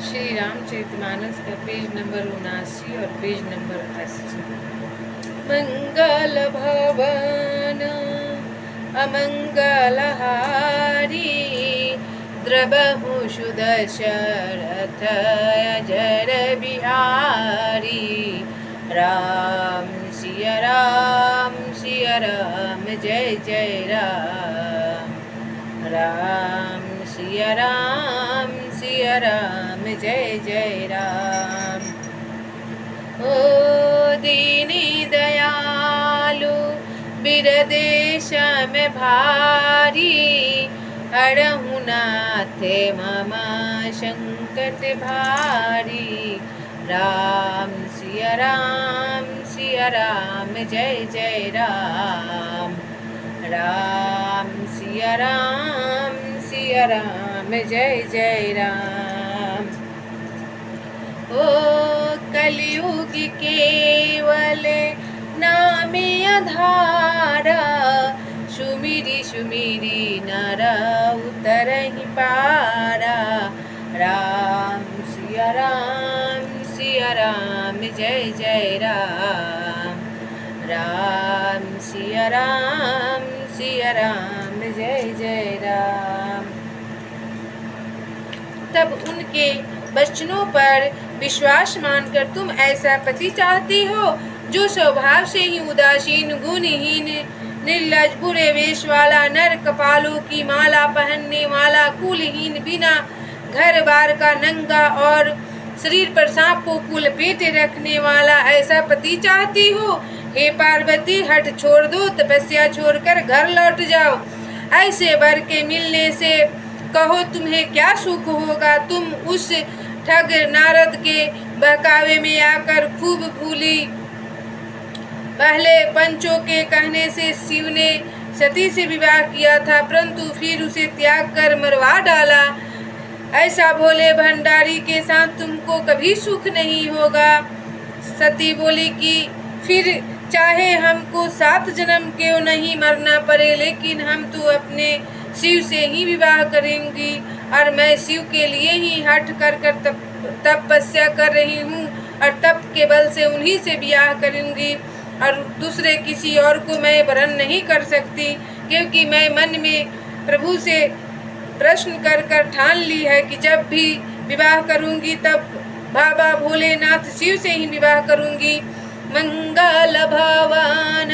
श्री रामचरितमानस का page number 79 और page number 80। मंगल भवन अमंगलहारी द्रबहु सुदशरथ अजर बिहारी। राम सिया राम जय जय राम। राम सिया राम जय जय राम। ओ दीनी दयालु बिरदेश में भारी हरहु नाथ मम संकट भारी। राम सिया राम जय जय राम। राम सिया राम जय जय राम। ओ कलयुग केवल नामे आधारा सुमिरी सुमिरी नर उतरहि पारा। राम सिया राम जय जय राम। राम सिया राम जय जय राम। तब उनके वचनों पर विश्वास मानकर तुम ऐसा पति चाहती हो जो स्वभाव से ही उदासीन, गुणहीन, निर्लज, बुरे वेश वाला, नर कपालों की माला पहनने वाला, कुलहीन, बिना घर बार का, नंगा और शरीर पर सांप को कुल लपेटे रखने वाला ऐसा पति चाहती हो। हे पार्वती, हट छोड़ दो, तपस्या छोड़कर घर लौट जाओ। ऐसे वर के मिलने से कहो तुम्हें क्या सुख होगा। तुम उस ठग नारद के बहकावे में आकर खूब भूली। पहले पंचों के कहने से शिव ने सती से विवाह किया था, परंतु फिर उसे त्याग कर मरवा डाला। ऐसा भोले भंडारी के साथ तुमको कभी सुख नहीं होगा। सती बोली कि फिर चाहे हमको 7 जन्म क्यों नहीं मरना पड़े, लेकिन हम तो अपने शिव से ही विवाह करेंगी और मैं शिव के लिए ही हठ कर तपस्या कर रही हूँ और तप के बल से उन्हीं से विवाह करूँगी और दूसरे किसी और को मैं वरण नहीं कर सकती, क्योंकि मैं मन में प्रभु से प्रश्न कर ठान ली है कि जब भी विवाह करूँगी तब बाबा भोलेनाथ शिव से ही विवाह करूँगी। मंगल भवन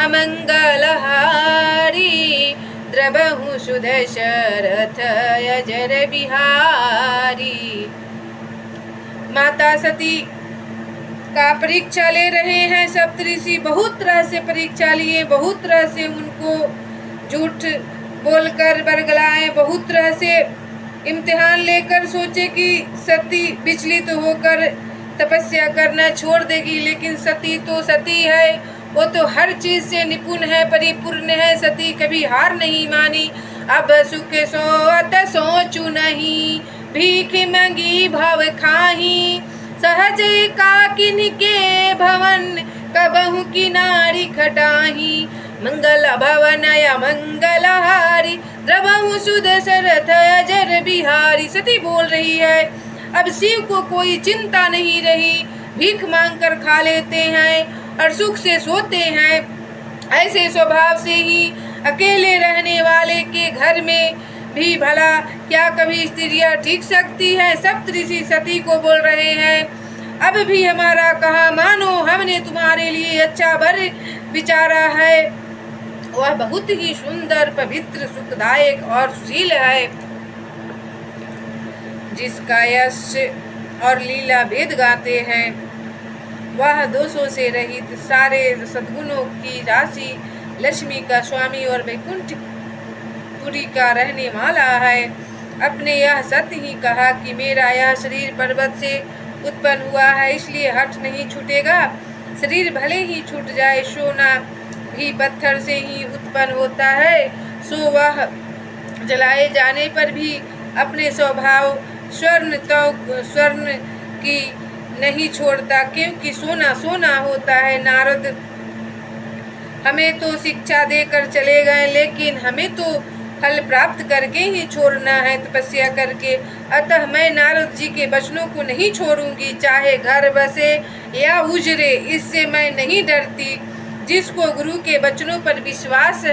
अमंगलहारी द्रबहु सुदशरथ अजर बिहारी। माता सती का परीक्षा ले रहे हैं सप्तऋषि। बहुत तरह से परीक्षा लिए, बहुत तरह से उनको झूठ बोलकर बरगलाए, बहुत तरह से इम्तिहान लेकर सोचे कि सती विचलित होकर तपस्या करना छोड़ देगी, लेकिन सती तो सती है, वो तो हर चीज से निपुण है, परिपूर्ण है। सती कभी हार नहीं मानी। अब सुख सोत सोचू नहीं, भीख मंगी भव खाही, सहज काकिन के भवन कबहु की नारी खटाही। मंगल भवन मंगलहारी द्रबहु सुदशरथ अजर बिहारी। सती बोल रही है अब शिव को कोई चिंता नहीं रही, भीख मांग कर खा लेते हैं और सुख से सोते हैं। ऐसे स्वभाव से ही अकेले रहने वाले के घर में भी भला क्या कभी स्त्रियां टिक सकती हैं। सप्तऋषि सती को बोल रहे हैं अब भी हमारा कहा मानो, हमने तुम्हारे लिए अच्छा वर विचारा है, वह बहुत ही सुंदर, पवित्र, सुखदायक और सुशील है, जिसका यश और लीला वेद गाते हैं। वह दोषों से रहित, सारे सद्गुणों की राशि, लक्ष्मी का स्वामी और वैकुंठपुरी का रहने वाला है। अपने यह सत्य ही कहा कि मेरा यह शरीर पर्वत से उत्पन्न हुआ है, इसलिए हठ नहीं छूटेगा। शरीर भले ही छूट जाए, सोना भी पत्थर से ही उत्पन्न होता है, सो वह जलाए जाने पर भी अपने स्वभाव स्वर्ण की नहीं छोड़ता, क्योंकि सोना सोना होता है। नारद हमें तो शिक्षा देकर चले गए, लेकिन हमें तो फल प्राप्त करके ही छोड़ना है, तपस्या करके। अतः मैं नारद जी के वचनों को नहीं छोड़ूंगी, चाहे घर बसे या उजरे, इससे मैं नहीं डरती। जिसको गुरु के वचनों पर विश्वास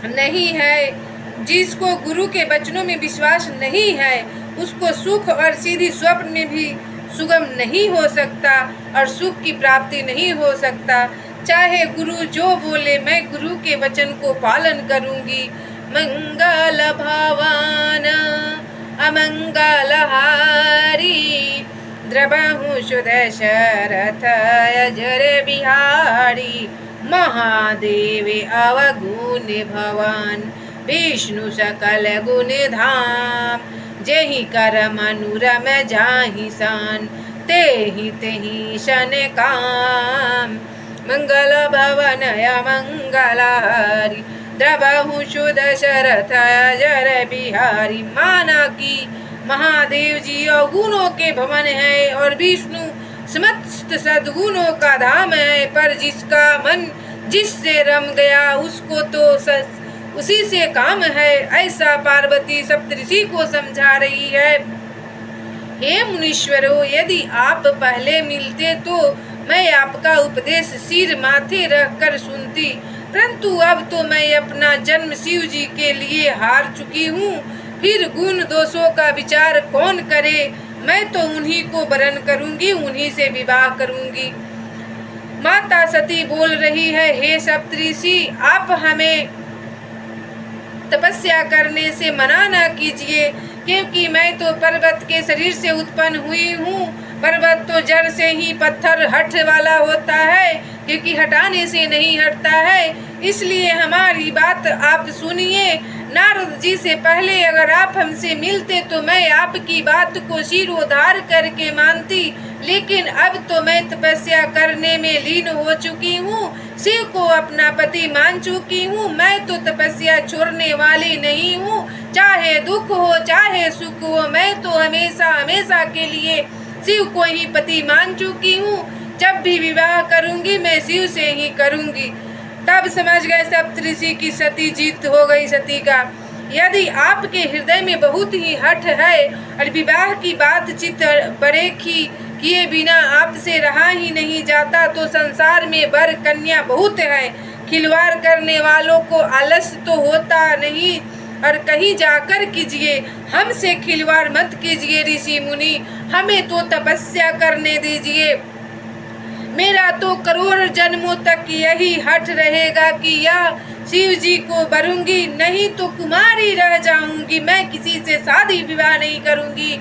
नहीं है, जिसको गुरु के वचनों में विश्वास नहीं है, उसको सुख और सीधी स्वप्न में भी सुगम नहीं हो सकता और सुख की प्राप्ति नहीं हो सकता। चाहे गुरु जो बोले, मैं गुरु के वचन को पालन करूंगी। मंगल भवन अमंगल हारी, द्रवहु सुदशरथ अजर बिहारी। महादेव अवगुण भवन, विष्णु सकल गुण धाम। जेहि कर मनुरम जाहि सन, तेहि तेहि सन काम। मंगल भवन अमंगल हारी, द्रवहु सुदशरथ अजर बिहारी। माना कि महादेव जी अवगुणों के भवन है और विष्णु समस्त सद्गुणों का धाम है, पर जिसका मन जिससे रम गया उसको तो उसी से काम है। ऐसा पार्वती सप्तऋषि को समझा रही है। हे मुनीश्वरों, यदि आप पहले मिलते तो मैं आपका उपदेश सिर माथे रखकर सुनती, परंतु अब तो मैं अपना जन्म शिव जी के लिए हार चुकी हूँ। फिर गुण दोषों का विचार कौन करे? मैं तो उन्हीं को वरण करूंगी, उन्हीं से विवाह करूंगी। माता सती बोल रही है, हे सप्तऋषि, आप हमें तपस्या करने से मना न कीजिए, क्योंकि मैं तो पर्वत के शरीर से उत्पन्न हुई हूँ। पर्वत तो जड़ से ही पत्थर हट वाला होता है, क्योंकि हटाने से नहीं हटता है। इसलिए हमारी बात आप सुनिए। नारद जी से पहले अगर आप हमसे मिलते तो मैं आपकी बात को शिरोधार्य करके मानती, लेकिन अब तो मैं तपस्या करने में लीन हो चुकी हूँ, शिव को अपना पति मान चुकी हूँ। मैं तो तपस्या छोड़ने वाली नहीं हूँ, चाहे दुख हो चाहे सुख हो, मैं तो हमेशा हमेशा के लिए शिव को ही पति मान चुकी हूँ। जब भी विवाह करूँगी मैं शिव से ही करूँगी। तब समझ गए सप्तऋषि की सती जीत हो गई सती का। यदि आपके हृदय में बहुत ही हठ है और विवाह की बातचीत बड़े किए बिना आपसे रहा ही नहीं जाता, तो संसार में वर कन्या बहुत है। खिलवाड़ करने वालों को आलस तो होता नहीं, और कहीं जाकर कीजिए, हमसे खिलवाड़ मत कीजिए ऋषि मुनि, हमें तो तपस्या करने दीजिए। मेरा तो करोड़ जन्मों तक यही हठ रहेगा कि यह शिव जी को वरूंगी, नहीं तो कुमारी रह जाऊंगी। मैं किसी से शादी विवाह नहीं करूंगी,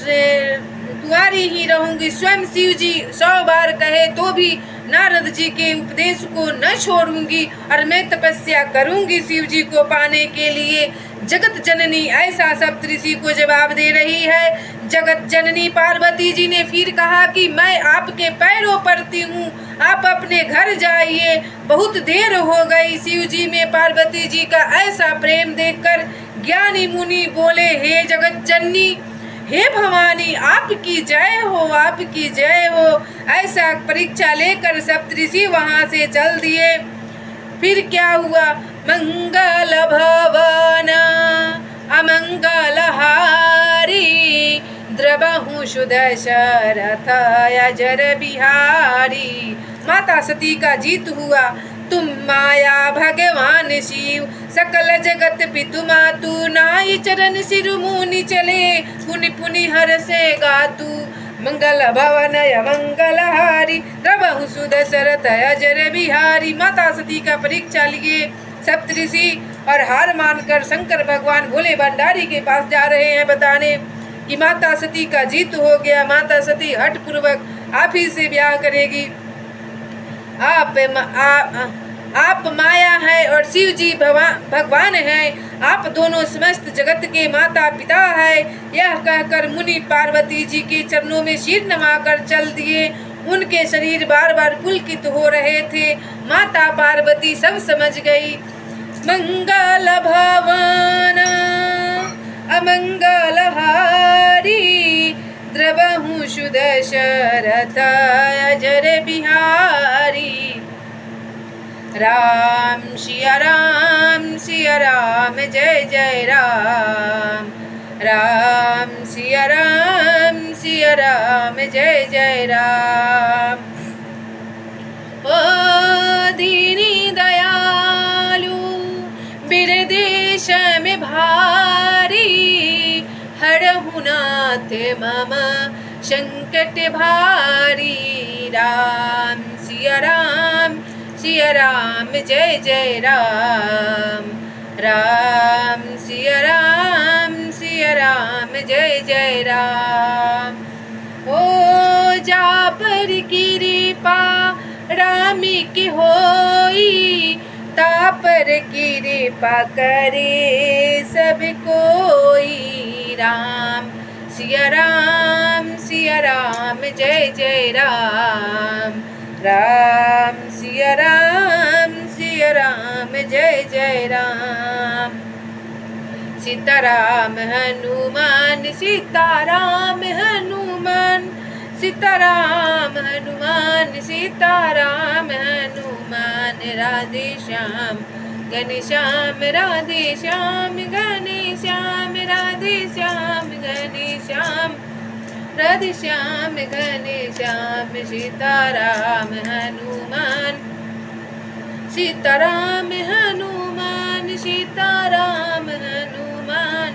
कुंवारी ही रहूंगी। स्वयं शिव जी 100 बार कहे तो भी नारद जी के उपदेश को न छोड़ूंगी, और मैं तपस्या करूंगी शिव जी को पाने के लिए। जगत जननी ऐसा सप्तऋषि को जवाब दे रही है। जगत जननी पार्वती जी ने फिर कहा कि मैं आपके पैरों पड़ती हूँ, आप अपने घर जाइए, बहुत देर हो गई। शिव जी में पार्वती जी का ऐसा प्रेम देखकर ज्ञानी मुनि बोले, हे जगत जननी, हे भवानी, आपकी जय हो, आपकी जय हो। ऐसा परीक्षा लेकर सप्तऋषि वहाँ से चल दिए। फिर क्या हुआ? मंगल भवन अमंगल हारी, द्रवहु सुदशरथ अजर बिहारी। माता सती का जीत हुआ। तुम माया भगवान शिव, सकल जगत पितु मातु, नाई चरण सिर मुनि चले, पुनि पुनि हर से गातु। मंगल भवन मंगल हारी, द्रवहु सुदशरथ अजर बिहारी। माता सती का परीक्षा लिए सप्तऋषि और हार मानकर शंकर भगवान भोले भंडारी के पास जा रहे हैं बताने कि माता सती का जीत हो गया। माता सती हठ पूर्वक आप ही से ब्याह करेगी। आप माया है और शिव जी भगवान हैं। आप दोनों समस्त जगत के माता पिता है। यह कहकर मुनि पार्वती जी के चरणों में सिर नवाकर चल दिए। उनके शरीर बार बार पुलकित हो रहे थे। माता पार्वती सब समझ गई। मंगल भवन अमंगल हारी, द्रवहु सुदशरथ अजर बिहारी। राम सिया सिया राम जय जय राम। राम सिया राम जय जय राम। ओ दीनी दयालु बिरदेश में भारी, हरहु नाथ मम संकट भारी। राम सिया राम जय जय राम। राम सिया राम जय जय राम। ओ जा पर कृपा राम की होई, ता पर कृपा करे सब कोई। राम सिया राम जय जय राम। राम सिया राम जय जय राम। सीताराम हनुमान सीताराम हनुमान, सीताराम हनुमान सीताराम हनुमान। राधे श्याम घनश्याम राधे श्याम घनश्याम, राधे श्याम घनश्याम, राधे श्याम घनश्याम। सीताराम हनुमान सीताराम हनुमान, सीताराम हनुमान,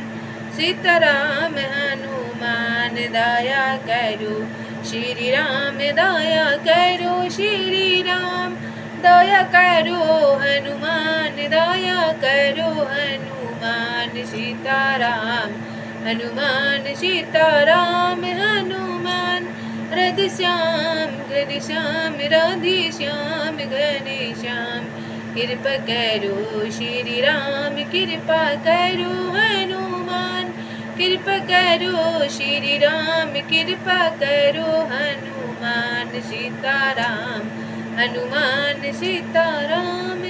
सीताराम हनुमान। दया करो श्री राम दया करो श्री राम, दया करो हनुमान दया करो हनुमान। सीताराम हनुमान सीताराम हनुमान, राधे श्याम घनश्याम, राधे श्याम घनश्याम। कृपा करो श्री राम कृपा करो हनुमान, कृपा करो श्री राम कृपा करो हनुमान। सीताराम हनुमान सीताराम